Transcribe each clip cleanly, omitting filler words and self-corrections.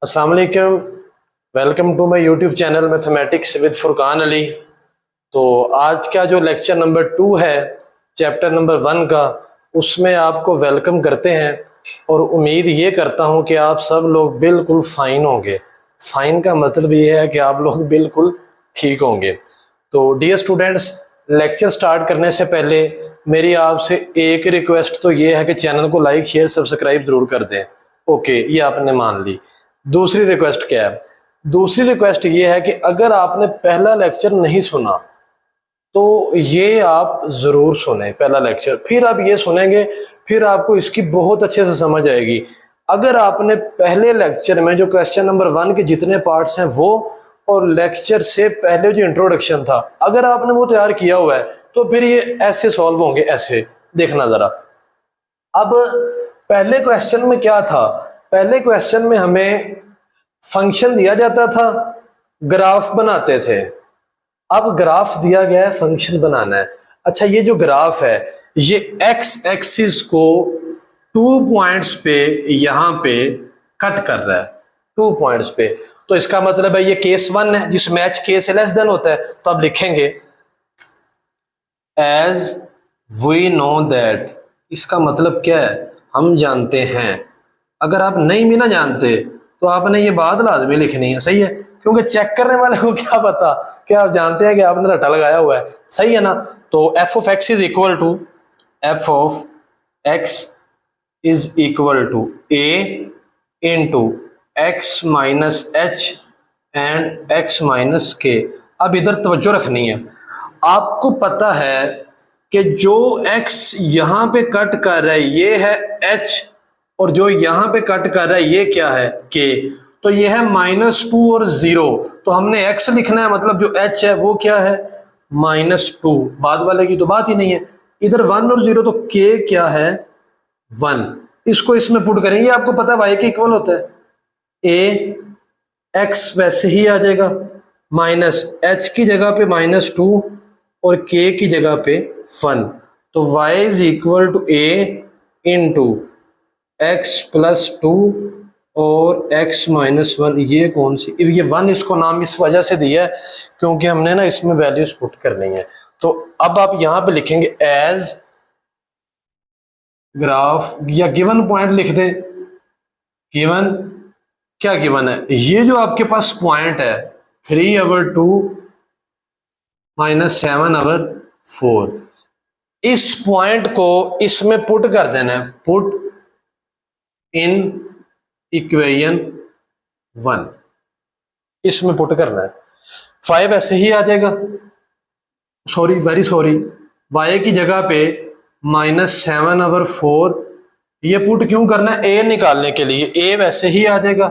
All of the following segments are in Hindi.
अस्सलाम वालेकुम। Welcome to my YouTube channel mathematics with Furqan Ali. तो आज का जो लेक्चर नंबर 2 है चैप्टर नंबर 1 का, उसमें आपको वेलकम करते हैं और उम्मीद ये करता हूँ कि आप सब लोग बिल्कुल फ़ाइन होंगे। फ़ाइन का मतलब ये है कि आप लोग बिल्कुल ठीक होंगे। तो डियर स्टूडेंट्स, लेक्चर स्टार्ट करने से पहले मेरी आपसे एक रिक्वेस्ट तो ये है कि चैनल को लाइक शेयर सब्सक्राइब ज़रूर कर दें। ओके, ये आपने मान ली। दूसरी रिक्वेस्ट क्या है? दूसरी रिक्वेस्ट ये है कि अगर आपने पहला लेक्चर नहीं सुना तो ये आप जरूर सुने पहला लेक्चर, फिर आप ये सुनेंगे, फिर आपको इसकी बहुत अच्छे से समझ आएगी। अगर आपने पहले लेक्चर में जो क्वेश्चन नंबर 1 के जितने पार्ट्स हैं वो, और लेक्चर से पहले जो इंट्रोडक्शन था, अगर आपने वो तैयार किया हुआ है तो फिर ये ऐसे सॉल्व होंगे। ऐसे देखना जरा। अब पहले क्वेश्चन में क्या था? पहले क्वेश्चन में हमें फंक्शन दिया जाता था, ग्राफ बनाते थे। अब ग्राफ दिया गया है, फंक्शन बनाना है। अच्छा, ये जो ग्राफ है ये एक्स एक्सिस को 2 पॉइंट्स पे यहां पे कट कर रहा है, 2 पॉइंट्स पे। तो इसका मतलब है ये केस 1 है जिसमें एच के से लेस देन होता है। तो अब लिखेंगे एज वी नो दैट। इसका मतलब क्या है? हम जानते हैं। अगर आप नहीं भी ना जानते तो आपने ये बात लाजमी लिखनी है, सही है? क्योंकि चेक करने वाले को क्या पता कि आप जानते हैं कि आपने रट्टा लगाया हुआ है, सही है ना? तो f of x is equal to a into x minus h and x minus k. अब इधर तवज्जो रखनी है। आपको पता है कि जो x यहां पे कट कर रहा है ये है h, और जो यहां पे कट कर रहा है ये क्या है? k। तो ये है -2 और 0। तो हमने x लिखना है, मतलब जो h है वो क्या है? -2। बाद वाले की तो बात ही नहीं है। इधर 1 और 0, तो k क्या है? 1। इसको इसमें पुट करेंगे, आपको पता है y के इक्वल होता है a, x वैसे ही आ जाएगा, माइनस h की जगह पे -2 और k की जगह पे 1। तो y is equal to a into x plus 2 और x माइनस 1। ये कौन सी? ये 1 इसको नाम इस वजह से दिया है क्योंकि हमने ना इसमें वैल्यूज पुट करनी है। तो अब आप यहां पे लिखेंगे एज ग्राफ, या गिवन पॉइंट लिख दें। गिवन क्या गिवन है? ये जो आपके पास पॉइंट है 3/2 माइनस 7/4, इस पॉइंट को इसमें पुट कर देना है। पुट इन इक्वेशन 1, इसमें पुट करना है। 5 ऐसे ही आ जाएगा, सॉरी वेरी सॉरी, y की जगह पे -7/4। ये पुट क्यों करना है? a निकालने के लिए। a वैसे ही आ जाएगा,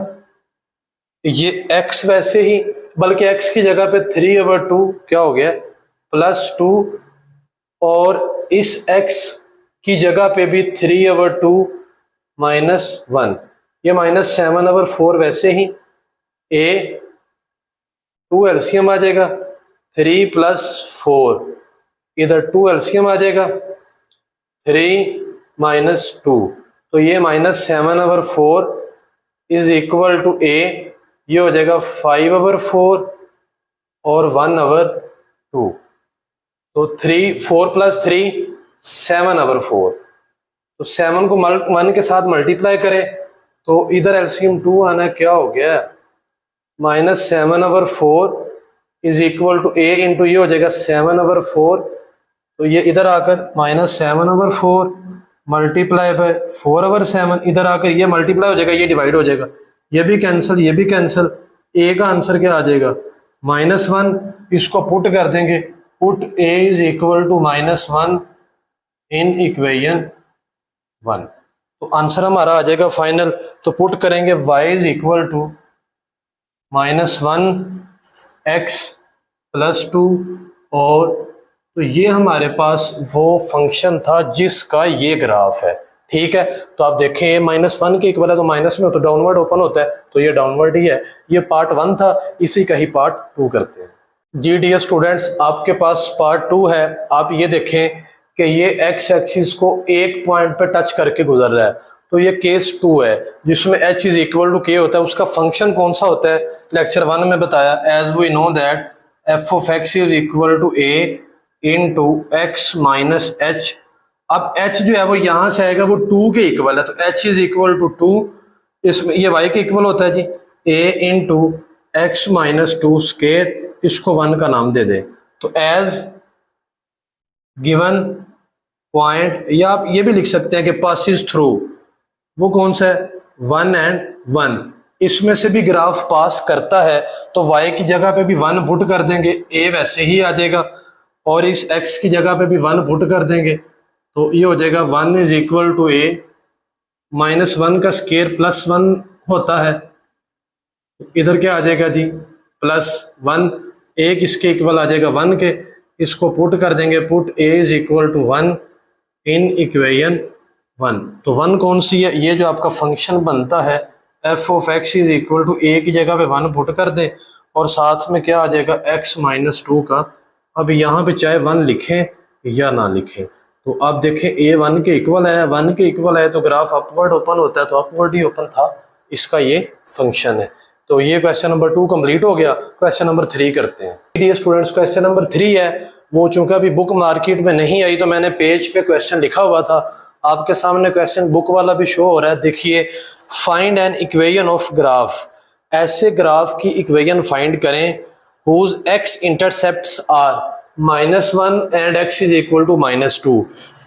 ये x वैसे ही, बल्कि x की जगह पे 3/2 क्या हो गया? +2, और इस x की जगह पे भी 3/2 -1। ये -7/4 वैसे ही। a 2 एलसीएम आ जाएगा, 3 + 4, इधर 2 एलसीएम आ जाएगा, 3 - 2। तो ये -7/4 इज इक्वल टू a, ये हो जाएगा 5/4 और 1/2। तो 4 + 3 7/4। तो 7 को 1 के साथ मल्टीप्लाई करें तो इधर एलसीएम 2 आना, क्या हो गया? -7/4 is equal to a into ये हो जाएगा 7/4। तो ये इधर आकर -7/4 मल्टीप्लाई बाय 4/7, इधर आकर ये मल्टीप्लाई हो जाएगा, ये डिवाइड हो जाएगा, ये भी कैंसिल, ये भी कैंसिल। a का आंसर क्या आ जाएगा? -1। इसको पुट कर देंगे। Put a is equal to -1 in equation 1। तो आंसर हमारा आ जाएगा फाइनल। तो पुट करेंगे y is equal to -1 x + 2, और तो ये हमारे पास वो फंक्शन था जिसका ये ग्राफ है। ठीक है, तो आप देखें ये -1 के इक्वल है, तो माइनस में हो तो डाउनवर्ड ओपन होता है, तो ये डाउनवर्ड ही है। ये पार्ट 1 था, इसी का ही पार्ट 2 करते हैं। जी डियर स्टूडेंट्स, आपके पास पार्ट 2 है। आप ये देखें कि ये एक्स एक्सिस को एक पॉइंट पे टच करके गुजर रहा है। तो ये केस 2 है जिसमें h is equal to k होता है। उसका फंक्शन कौन सा होता है लेक्चर 1 में बताया, as we know that f of x is equal to a into x minus h. अब h जो है वो यहां से आएगा वो 2 के इक्वल है, तो h इज इक्वल टू 2, इसमें ये y के इक्वल होता है जी a into x minus 2 square, इसको 1 का नाम दे दे। तो एज गिवन पॉइंट, या आप ये भी लिख सकते हैं कि पासिस थ्रू, वो कौन सा है 1 एंड 1, इसमें से भी ग्राफ पास करता है तो y की जगह पे भी 1 पुट कर देंगे, a वैसे ही आ जाएगा, और इस x की जगह पे भी 1 पुट कर देंगे, तो ये हो जाएगा 1 is equal to a minus 1 का स्केयर प्लस 1 होता है, इधर क्या आ जाएगा जी प्लस 1, एक इसके इक्वल आ जाएगा 1 के, इसको पुट कर देंगे, put a is equal to 1 in equation 1। तो 1 कौन सी है, ये जो आपका फंक्शन बनता है f of x is equal to a की जगह पे 1 पुट कर दे, और साथ में क्या आ जाएगा x माइनस 2 का। अब यहाँ पे चाहे 1 लिखें या ना लिखें, तो आप देखें a 1 के इक्वल है, 1 के इक्वल है तो ग्राफ अपवर्ड ओपन होता है, तो अपवर्ड ही ओपन था, इसका ये फंक्शन है। तो ये क्वेश्चन नंबर 2 कंप्लीट हो गया। क्वेश्चन नंबर 3 करते हैं। डियर स्टूडेंट्स, क्वेश्चन नंबर 3 है, वो चूंकि अभी बुक मार्केट में नहीं आई तो मैंने पेज पे क्वेश्चन लिखा हुआ था, आपके सामने क्वेश्चन बुक वाला भी शो हो रहा है। देखिए, find an equation of graph, ऐसे ग्राफ की इक्वेशन फाइंड करें whose x intercepts are -1 and x is equal to -2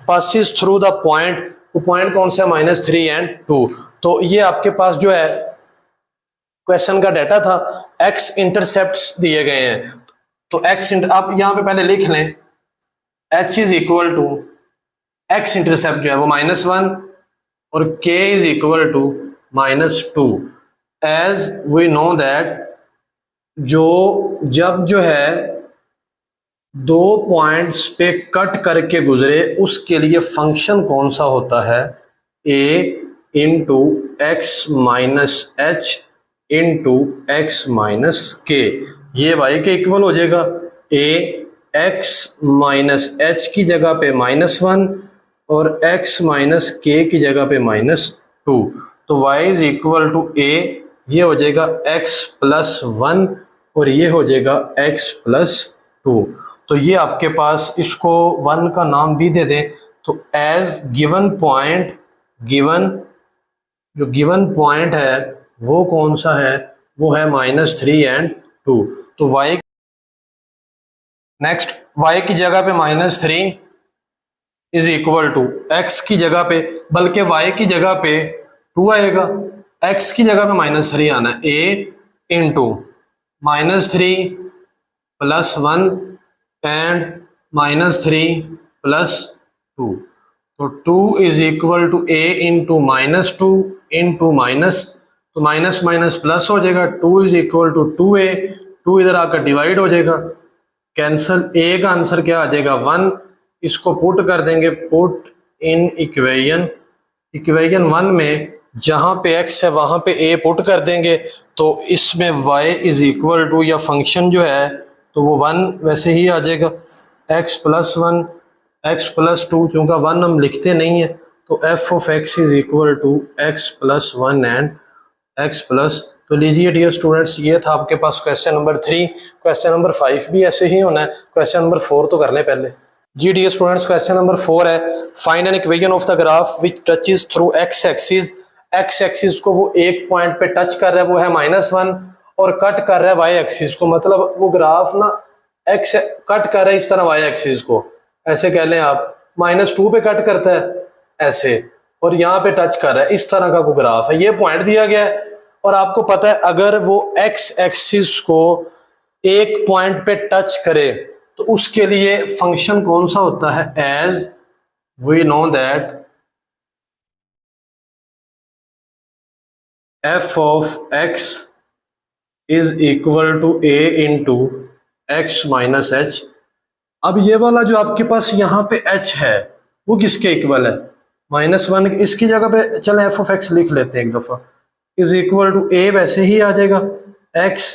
passes through the point, तो पॉइंट कौन सा है -3 and 2। तो ये आपके पास जो है क्वेश्चन का डाटा था, x इंटरसेप्ट्स दिए गए हैं, तो आप यहां पे पहले लिख लें h is equal to x intercept जो है वो -1 और k is equal to -2। As we know that जब जो है 2 पॉइंट्स पे कट करके गुजरे उसके लिए फंक्शन कौन सा होता है, a into x minus H into x minus के, ये y के इक्वल हो जाएगा। a x माइनस एच की जगह पे -1 और x माइनस के की जगह पे -2, तो y is equal to a, ये हो जाएगा x प्लस 1 और ये हो जाएगा x प्लस 2। तो ये आपके पास, इसको 1 का नाम भी दे दें, तो as given point, given point है वो कौन सा है, वो है -3 एंड 2। तो y नेक्स्ट, y की जगह पे -3 इज इक्वल टू x की जगह पे, बल्कि y की जगह पे 2 आएगा, x की जगह पे -3 आना है, a into -3 plus 1 and -3 plus 2, तो 2 is equal to a into -2 into minus, तो माइनस माइनस प्लस हो जाएगा, 2 इज इक्वल टू 2a, 2 इधर आकर डिवाइड हो जाएगा, कैंसल, a का आंसर क्या आ जाएगा 1, इसको पुट कर देंगे, पुट इन इक्वेशन 1 में जहां पे x है वहां पे a पुट कर देंगे, तो इसमें y इज इक्वल टू, या फंक्शन जो है तो वो 1 वैसे ही आ जाएगा, x प्लस 1 x प्लस 2, चूंकि 1 हम लिखते नहीं है तो f of x is equal to x plus 1 and x plus. तो लीजिए डियर स्टूडेंट्स, ये था आपके पास क्वेश्चन नंबर 3। क्वेश्चन नंबर 5 भी ऐसे ही होना है, क्वेश्चन नंबर 4 तो कर लें पहले। जी डियर स्टूडेंट्स, क्वेश्चन नंबर 4 है, find an equation of the graph which touches through x axis, x axis को वो एक पॉइंट पे टच कर रहा है, वो है -1, और कट कर रहा है y एक्सिस को, मतलब वो ग्राफ ना x कट कर रहा है इस तरह y एक्सिस को, ऐसे कह लें आप, -2 पे कट करता है ऐसे, और यहाँ पे टच कर रहा है, इस तरह का कोई ग्राफ है, ये पॉइंट दिया गया है, और आपको पता है अगर वो x एक्सिस को एक पॉइंट पे टच करे तो उसके लिए फंक्शन कौन सा होता है, as we know that f of x is equal to a into x minus h. अब ये वाला जो आपके पास यहाँ पे h है वो किसके इक्वल है, -1, इसकी जगह पे चलें f ऑफ x लिख लेते हैं एक दफा, इज इक्वल टू a वैसे ही आ जाएगा, x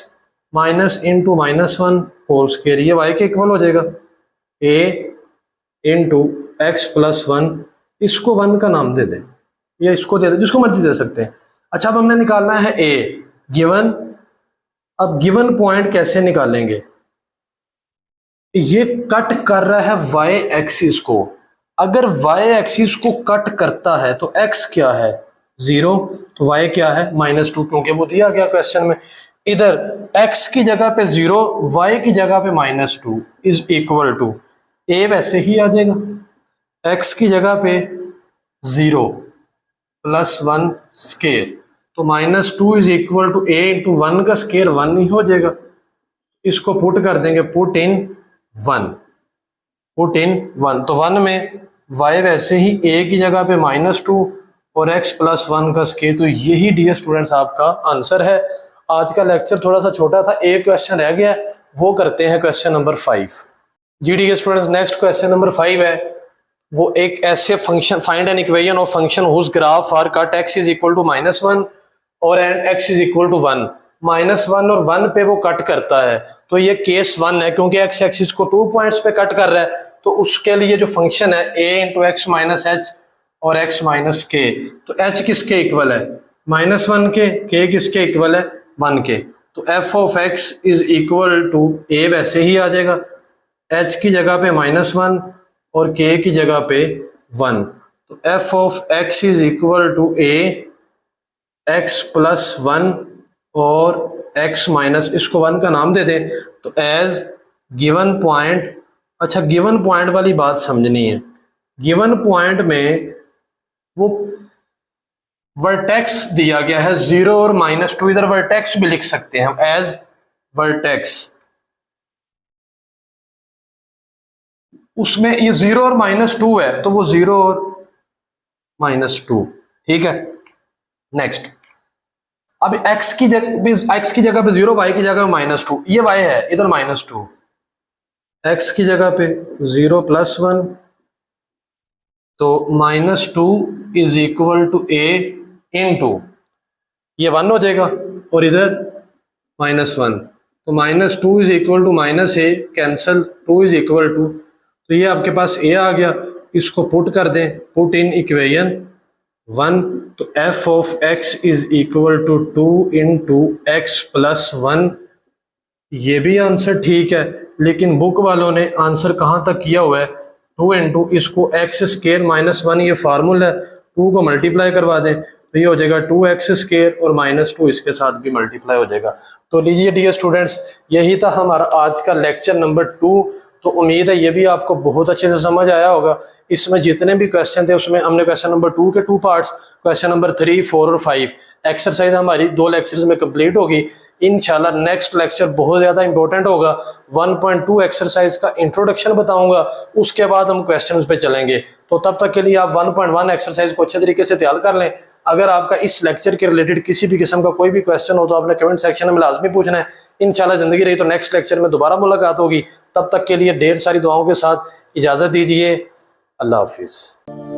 minus into -1 whole square, ये y के इक्वल हो जाएगा, a इंटू एक्स प्लस 1, इसको 1 का नाम दे दें, या इसको दे दे, जिसको मर्जी दे सकते हैं। अच्छा अब हमने निकालना है ए गिवन। अब गिवन पॉइंट कैसे निकालेंगे, ये कट कर रहा है वाई एक्सिस को। अगर वाई एक्सिस को कट करता है तो एक्स क्या है 0, तो वाई क्या है -2, क्योंकि वो दिया गया क्वेश्चन में। इधर x की जगह पे 0, y की जगह पे -2 इज इक्वल टू a वैसे ही आ जाएगा, x की जगह पे 0 + 1 स्केयर, तो -2 is equal to a into 1 का स्केयर 1 ही हो जाएगा। इसको पुट कर देंगे, पुट इन 1, पुट इन 1, तो 1 में y वैसे ही a की जगह पे -2 और x + 1 का स्केयर। तो यही डियर स्टूडेंट्स आपका आंसर है। आज का लेक्चर थोड़ा सा छोटा था, एक क्वेश्चन रह गया, वो करते हैं क्वेश्चन नंबर 5। जी dear students, next question number 5 है, वो एक ऐसे function, find an equation of function whose graph are cut x is equal to -1 और and x is equal to 1। -1 और 1 पे वो कट करता है, तो ये केस 1 है, क्योंकि x एक्सिस को 2 पॉइंट्स पे कट कर रहा है, तो उसके लिए जो फंक्शन है a into x minus H और x माइनस के, तो h किसके इक्वल है -1 के, k किसके इक्वल है 1 के, तो f of x is equal to a वैसे ही आ जाएगा, h की जगह पे -1 और k की जगह पे 1, तो f of x is equal to a x + 1 और x माइनस, इसको 1 का नाम दे दें, तो एज गिवन पॉइंट। अच्छा गिवन पॉइंट वाली बात समझनी है, गिवन पॉइंट में वो वर्टेक्स दिया गया है 0 और -2, इधर वर्टेक्स भी लिख सकते हैं हम एज वर्टेक्स। उसमें ये 0 और -2 है, तो वो 0 और -2, ठीक है। नेक्स्ट, अब x की जगह पे 0, y की जगह पे -2, ये y है, इधर -2, x की जगह पे 0 + 1, तो -2 is equal to a into, ये 1 हो जाएगा और इधर -1, तो -2 is equal to -a cancel, 2 is equal to, तो ये आपके पास a आ गया, इसको पुट कर दें, पुट इन इक्वेशन 1, तो f of x is equal to 2 into x + 1। ये भी आंसर ठीक है, लेकिन बुक वालों ने आंसर कहाँ तक किया हुआ है 2 इंटू, इसको x स्केयर -1, ये फार्मूला है, 2 को मल्टीप्लाई करवा दें, तो ये हो जाएगा 2x स्केयर और -2 इसके साथ भी मल्टीप्लाई हो जाएगा। तो लीजिए डियर स्टूडेंट्स, यही था हमारा आज का लेक्चर नंबर 2। तो उम्मीद है ये भी आपको बहुत अच्छे से समझ आया होगा। इसमें जितने भी क्वेश्चन थे उसमें हमने क्वेश्चन नंबर 2 के 2 पार्ट्स, क्वेश्चन नंबर 3, 4 और 5 एक्सरसाइज हमारी 2 लेक्चर्स में कंप्लीट होगी। इंशाल्लाह नेक्स्ट लेक्चर बहुत ज़्यादा इंपॉर्टेंट होगा, 1.2 एक्सरसाइज का इंट्रोडक्शन बताऊंगा, उसके बाद हम क्वेश्चंस पे चलेंगे। तो तब तक के लिए आप 1.1 एक्सरसाइज को अच्छे तरीके से तैयार कर लें। अगर आपका इस लेक्चर के रिलेटेड किसी भी किस्म का कोई भी क्वेश्चन हो तो आपने कमेंट सेक्शन में लाजमी पूछना है। इंशाल्लाह ज़िंदगी रही तो नेक्स्ट लेक्चर में दोबारा मुलाकात होगी। तब तक के लिए ढेर सारी दुआओं के साथ इजाज़त दीजिए। अल्लाह हाफिज़।